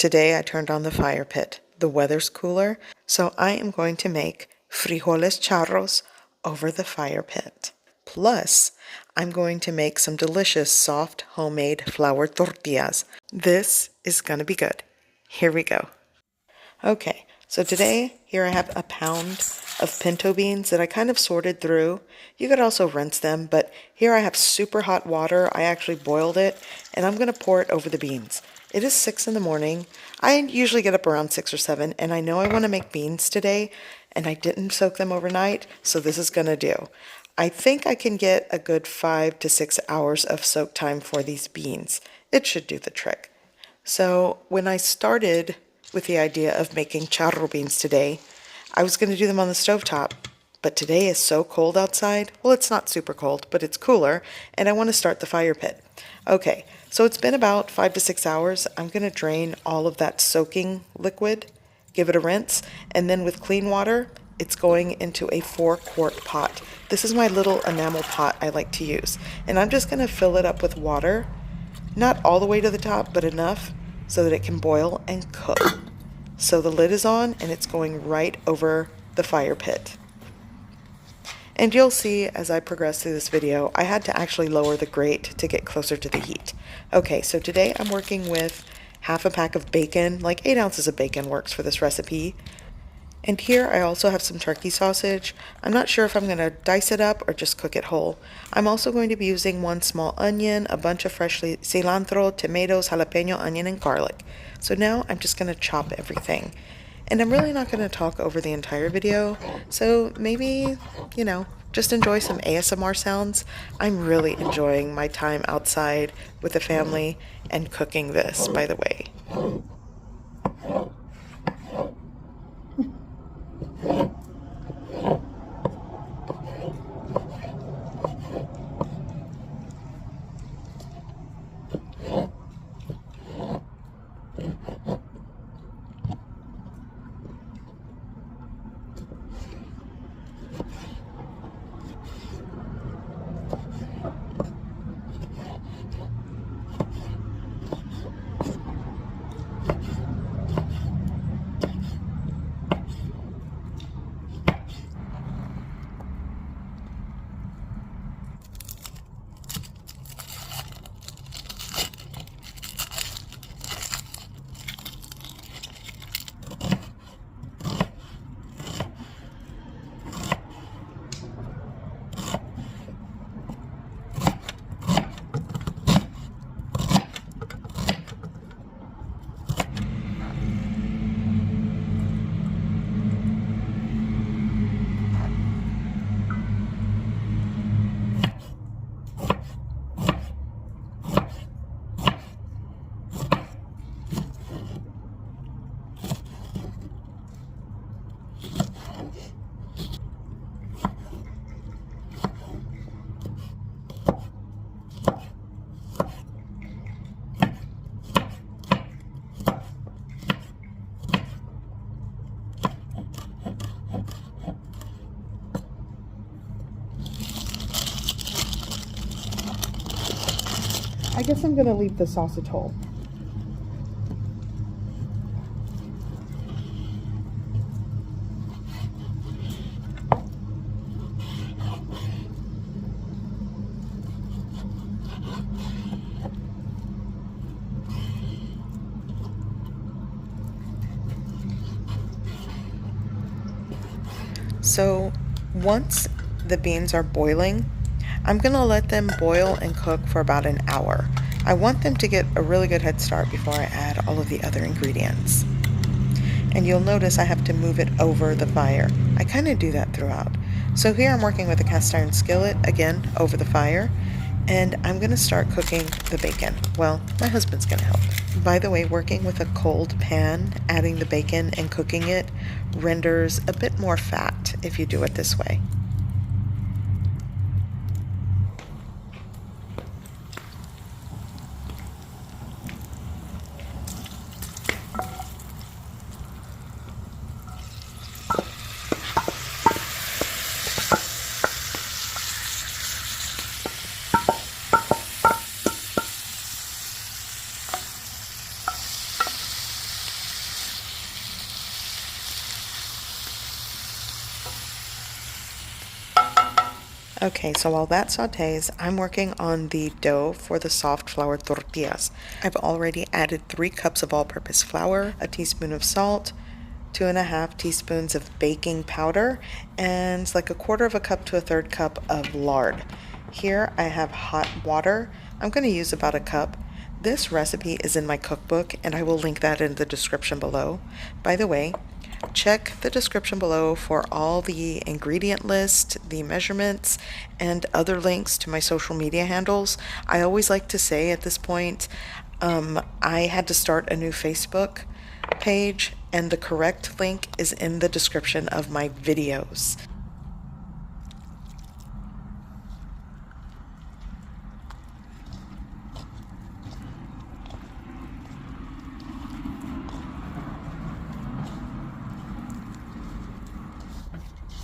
Today I turned on the fire pit. The weather's cooler, so I am going to make frijoles charros over the fire pit. Plus, I'm going to make some delicious soft homemade flour tortillas. This is gonna be good. Here we go. Okay, so today here I have a pound of pinto beans that I kind of sorted through. You could also rinse them, but here I have super hot water. I actually boiled it, and I'm gonna pour it over the beans. It is 6 in the morning. I usually get up around 6 or 7, and I know I want to make beans today, and I didn't soak them overnight, so this is gonna do. I think I can get a good 5 to 6 hours of soak time for these beans. It should do the trick. So when I started with the idea of making charro beans today, I was going to do them on the stovetop, but today is so cold outside. Well, it's not super cold, but it's cooler, and I want to start the fire pit. Okay, so it's been about 5 to 6 hours. I'm going to drain all of that soaking liquid, give it a rinse, and then with clean water, it's going into a 4-quart pot. This is my little enamel pot I like to use, and I'm just going to fill it up with water, not all the way to the top, but enough so that it can boil and cook. So the lid is on and it's going right over the fire pit. And you'll see as I progress through this video, I had to actually lower the grate to get closer to the heat. Okay, so today I'm working with half a pack of bacon, like 8 ounces of bacon works for this recipe. And here I also have some turkey sausage. I'm not sure if I'm going to dice it up or just cook it whole. I'm also going to be using 1 small onion, a bunch of fresh cilantro, tomatoes, jalapeno, onion, and garlic. So now I'm just going to chop everything. And I'm really not going to talk over the entire video, so maybe, just enjoy some ASMR sounds. I'm really enjoying my time outside with the family and cooking this, by the way. I guess I'm going to leave the sausage whole. So once the beans are boiling, I'm going to let them boil and cook for about an hour. I want them to get a really good head start before I add all of the other ingredients. And you'll notice I have to move it over the fire. I kind of do that throughout. So here I'm working with a cast iron skillet, again, over the fire, and I'm going to start cooking the bacon. Well, my husband's going to help. By the way, working with a cold pan, adding the bacon and cooking it renders a bit more fat if you do it this way. Okay, so while that sautés, I'm working on the dough for the soft flour tortillas. I've already added 3 cups of all-purpose flour, a teaspoon of salt, 2.5 teaspoons of baking powder, and like a quarter of a cup to a third cup of lard. Here I have hot water. I'm going to use about a cup. This recipe is in my cookbook, and I will link that in the description below. By the way, check the description below for all the ingredient list, the measurements, and other links to my social media handles. I always like to say at this point, I had to start a new Facebook page, and the correct link is in the description of my videos.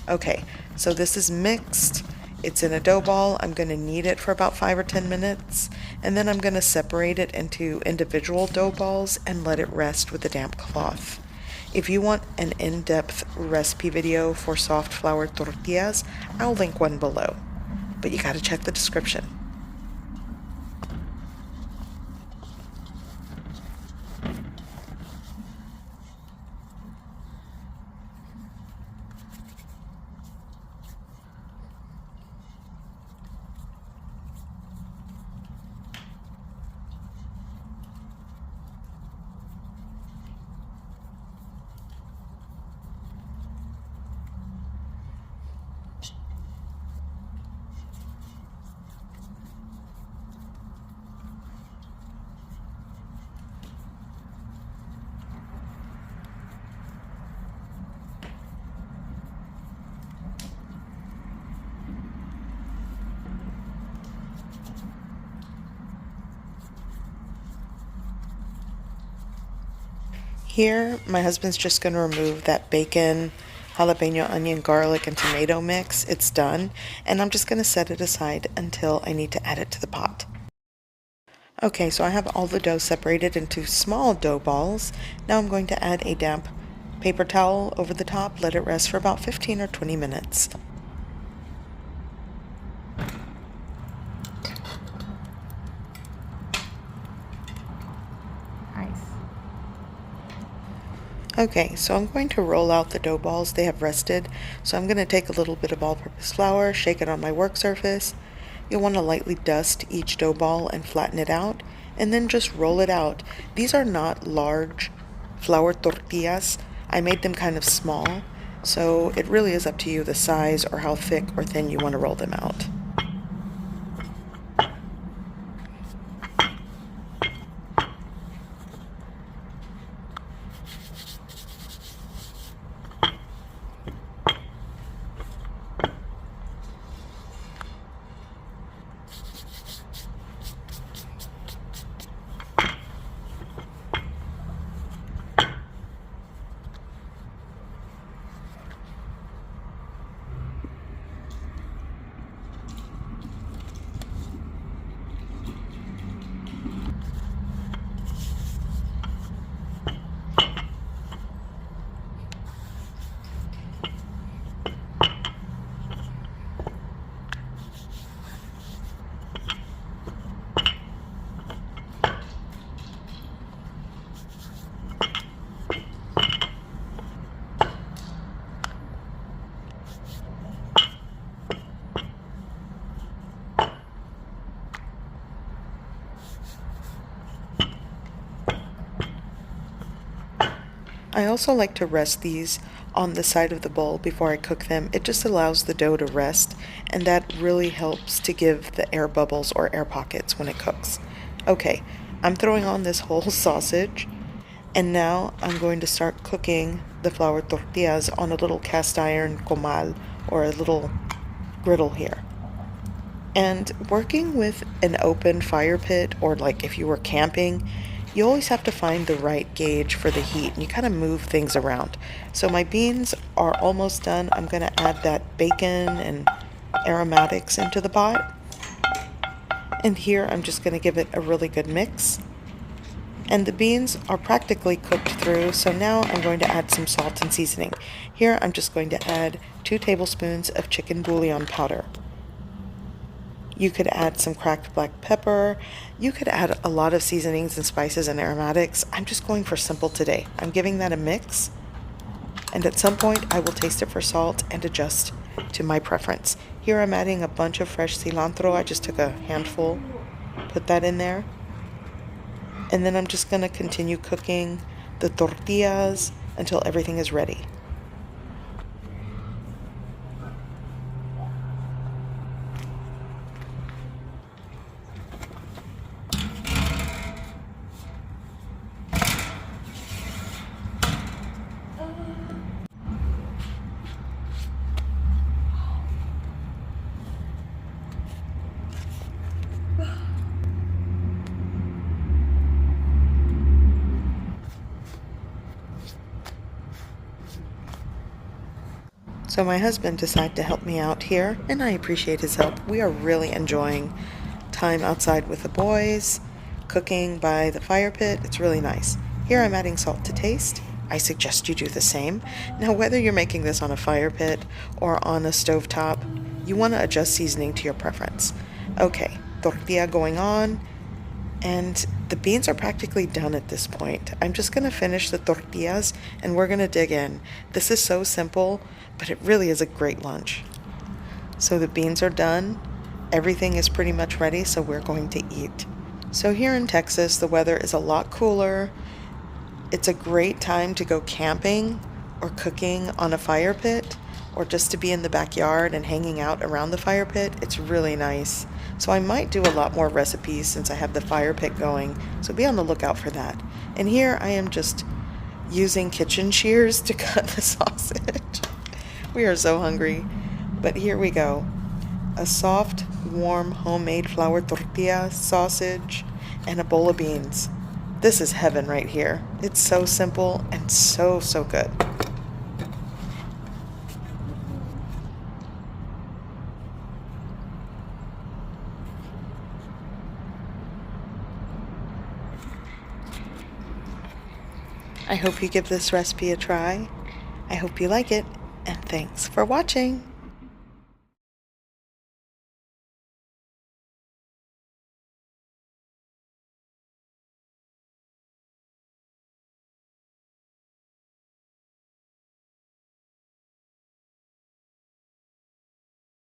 Okay, so this is mixed. It's in a dough ball. I'm going to knead it for about 5 or 10 minutes, and then I'm going to separate it into individual dough balls and let it rest with a damp cloth. If you want an in-depth recipe video for soft flour tortillas, I'll link one below, but you got to check the description. Here, my husband's just going to remove that bacon, jalapeno, onion, garlic, and tomato mix. It's done, and I'm just going to set it aside until I need to add it to the pot. Okay, so I have all the dough separated into small dough balls. Now I'm going to add a damp paper towel over the top, let it rest for about 15 or 20 minutes. Okay, so I'm going to roll out the dough balls. They have rested. So I'm going to take a little bit of all-purpose flour, shake it on my work surface. You'll want to lightly dust each dough ball and flatten it out, and then just roll it out. These are not large flour tortillas. I made them kind of small, so it really is up to you the size or how thick or thin you want to roll them out. I also like to rest these on the side of the bowl before I cook them. It just allows the dough to rest, and that really helps to give the air bubbles or air pockets when it cooks. Okay, I'm throwing on this whole sausage, and now I'm going to start cooking the flour tortillas on a little cast iron comal, or a little griddle here. And working with an open fire pit, or like if you were camping, you always have to find the right gauge for the heat, and you kind of move things around. So my beans are almost done. I'm going to add that bacon and aromatics into the pot. And here I'm just going to give it a really good mix. And the beans are practically cooked through, so now I'm going to add some salt and seasoning. Here I'm just going to add 2 tablespoons of chicken bouillon powder. You could add some cracked black pepper. You could add a lot of seasonings and spices and aromatics. I'm just going for simple today. I'm giving that a mix, and at some point I will taste it for salt and adjust to my preference. Here I'm adding a bunch of fresh cilantro. I just took a handful, put that in there. And then I'm just going to continue cooking the tortillas until everything is ready. So my husband decided to help me out here, and I appreciate his help. We are really enjoying time outside with the boys, cooking by the fire pit. It's really nice. Here I'm adding salt to taste. I suggest you do the same. Now, whether you're making this on a fire pit or on a stovetop, you want to adjust seasoning to your preference. Okay, tortilla going on, and the beans are practically done at this point. I'm just going to finish the tortillas and we're going to dig in. This is so simple, but it really is a great lunch. So the beans are done. Everything is pretty much ready, so we're going to eat. So here in Texas, the weather is a lot cooler. It's a great time to go camping or cooking on a fire pit, or just to be in the backyard and hanging out around the fire pit. It's really nice. So I might do a lot more recipes since I have the fire pit going, so be on the lookout for that. And here I am just using kitchen shears to cut the sausage. We are so hungry, but here we go. A soft, warm, homemade flour tortilla, sausage, and a bowl of beans. This is heaven right here. It's so simple and so good. I hope you give this recipe a try. I hope you like it, and thanks for watching.